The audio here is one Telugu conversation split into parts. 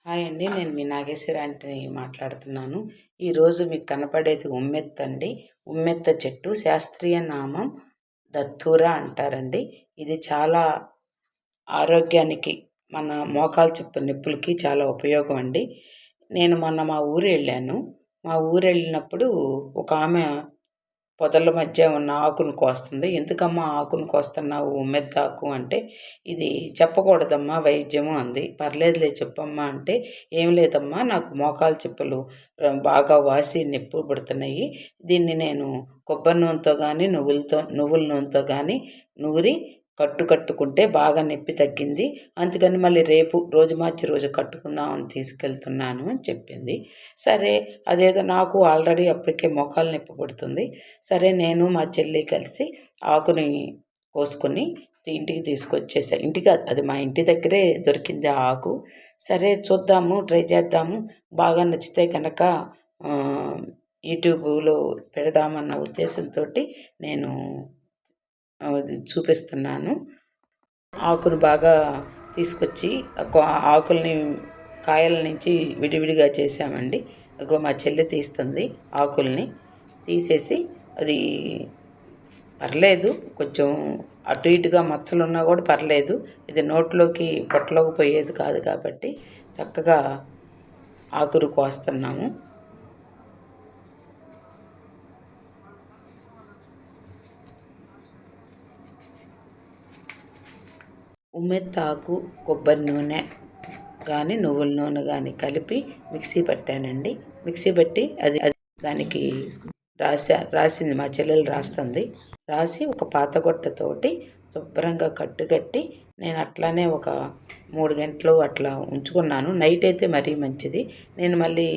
హాయ్ అండి. నేను మీ నాగేశ్వరి ఆంటీని మాట్లాడుతున్నాను. ఈరోజు మీకు కనపడేది ఉమ్మెత్త అండి. ఉమ్మెత్త చెట్టు శాస్త్రీయ నామం దత్తూరా అంటారండి. ఇది చాలా ఆరోగ్యానికి, మన మోకాలు చిప్ప నొప్పులకి చాలా ఉపయోగం అండి. నేను మొన్న మా ఊరు వెళ్ళాను. మా ఊరు వెళ్ళినప్పుడు ఒక ఆమె పొదల మధ్య ఉన్న ఆకును కోస్తుంది. ఎందుకమ్మా ఆకును కోస్తున్నావు ఉమ్మెత్తాకు అంటే, ఇది చెప్పకూడదమ్మా వైద్యము అంది. పర్లేదులే చెప్పమ్మా అంటే, ఏం లేదమ్మా నాకు మోకాలు చిప్పలు బాగా వాసి నొప్పి పుడుతున్నాయి. దీన్ని నేను కొబ్బరి నూనెతో కానీ నువ్వుల నూనెతో కానీ నూరి కట్టుకుంటే బాగా నొప్పి తగ్గింది. అందుకని మళ్ళీ రేపు రోజు మార్చి రోజు కట్టుకుందామని తీసుకెళ్తున్నాను అని చెప్పింది. సరే, అదేదో నాకు ఆల్రెడీ అప్పటికే మోకాలు నొప్పి పుడుతుంది. సరే, నేను మా చెల్లి కలిసి ఆకుని కోసుకొని ఇంటికి తీసుకొచ్చేసా. ఇంటికి అది మా ఇంటి దగ్గరే దొరికింది ఆ ఆకు. సరే చూద్దాము, ట్రై చేద్దాము, బాగా నచ్చితే కనుక యూట్యూబ్లో పెడదామన్న ఉద్దేశంతో నేను చూపిస్తున్నాను. ఆకును బాగా తీసుకొచ్చి ఆకుల్ని కాయల నుంచి విడివిడిగా చేసామండి. మా చెల్లి తీస్తుంది ఆకుల్ని. తీసేసి అది పర్లేదు, కొంచెం అటు ఇటుగా మచ్చలున్నా కూడా పర్లేదు. ఇది నోట్లోకి పొట్టలోకి పోయేది కాదు కాబట్టి చక్కగా ఆకును కోస్తున్నాము. ఉమ్మెత్తాకు కొబ్బరి నూనె కానీ నువ్వుల నూనె కానీ కలిపి మిక్సీ పట్టానండి. మిక్సీ పట్టి అది దానికి రాసింది మా చెల్లెలు రాస్తుంది. రాసి ఒక పాతగొట్టతోటి శుభ్రంగా కట్టి నేను అట్లానే ఒక 3 గంటలు అట్లా ఉంచుకున్నాను. నైట్ అయితే మరీ మంచిది. నేను మళ్ళీ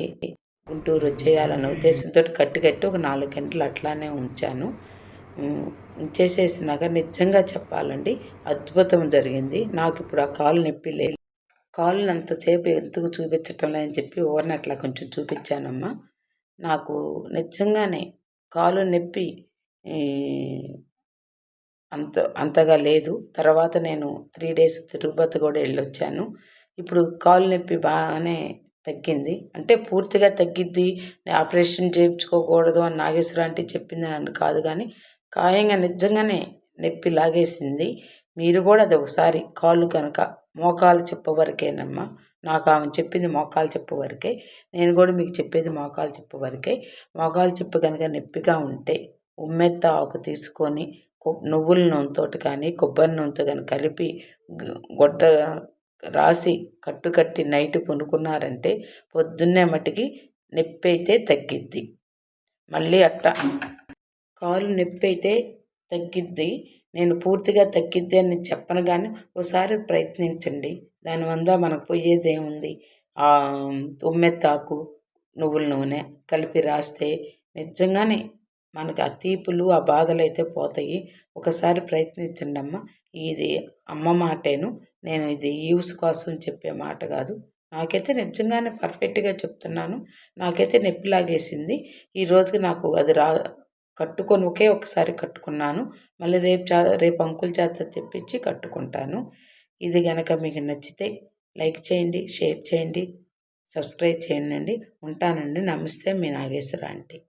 గుంటూరు వచ్చేయాలన్న ఉద్దేశంతో కట్టి ఒక 4 గంటలు అట్లానే ఉంచాను. ఉంచేసేసినాక నిజంగా చెప్పాలండి, అద్భుతం జరిగింది. నాకు ఇప్పుడు ఆ కాలు నొప్పి లేదు. కాలుని అంతసేపు ఎందుకు చూపించటం లేదని చెప్పి ఓవర్ని అట్లా కొంచెం చూపించానమ్మా. నాకు నిజంగానే కాలు నొప్పి అంతగా లేదు. తర్వాత నేను 3 డేస్ తిరుపతి కూడా వెళ్ళొచ్చాను. ఇప్పుడు కాలు నొప్పి బాగానే తగ్గింది. అంటే పూర్తిగా తగ్గిద్ది, ఆపరేషన్ చేయించుకోకూడదు అని నాగేశ్వర ఆంటీ చెప్పిందని అని కాదు, కానీ ఖాయంగా నిజంగానే నొప్పి లాగేసింది. మీరు కూడా అది ఒకసారి కాళ్ళు కనుక మోకాలు చిప్ప వరకేనమ్మా. నాకు ఆమె చెప్పింది మోకాలు చిప్ప వరకే. నేను కూడా మీకు చెప్పేది మోకాలు చిప్ప వరకే. మోకాలు చిప్ప కనుక నొప్పిగా ఉంటే ఉమ్మెత్త ఆకు తీసుకొని నువ్వుల నూనెతో కానీ కొబ్బరి నూనెతో కానీ కలిపి గొడ్డ రాసి కట్టి నైట్ కొనుక్కున్నారంటే పొద్దున్నే మటుకి నొప్పి అయితే తగ్గిద్ది. మళ్ళీ అట్టా కాలు నొప్పి అయితే తగ్గిద్ది. నేను పూర్తిగా తగ్గిద్ది అని చెప్పను, కానీ ఒకసారి ప్రయత్నించండి. దానివల్ల మనకు పోయేది ఏముంది? ఉమ్మెత్తాకు నువ్వుల నూనె కలిపి రాస్తే నిజంగానే మనకు ఆ తీపులు ఆ బాధలు అయితే పోతాయి. ఒకసారి ప్రయత్నించండి అమ్మ. ఇది అమ్మ మాటేను, నేను ఇది యూస్ కోసం చెప్పే మాట కాదు. నాకైతే నిజంగానే పర్ఫెక్ట్గా చెప్తున్నాను. నాకైతే నొప్పి లాగేసింది. ఈ రోజుకి నాకు అది కట్టుకొని ఒకే ఒకసారి కట్టుకున్నాను. మళ్ళీ రేపు అంకుల్ చేత తెప్పించి కట్టుకుంటాను. ఇది కనుక మీకు నచ్చితే లైక్ చేయండి, షేర్ చేయండి, సబ్స్క్రైబ్ చేయండి. ఉంటానండి. నమస్తే, మీ నాగేశ్వర ఆంటీ.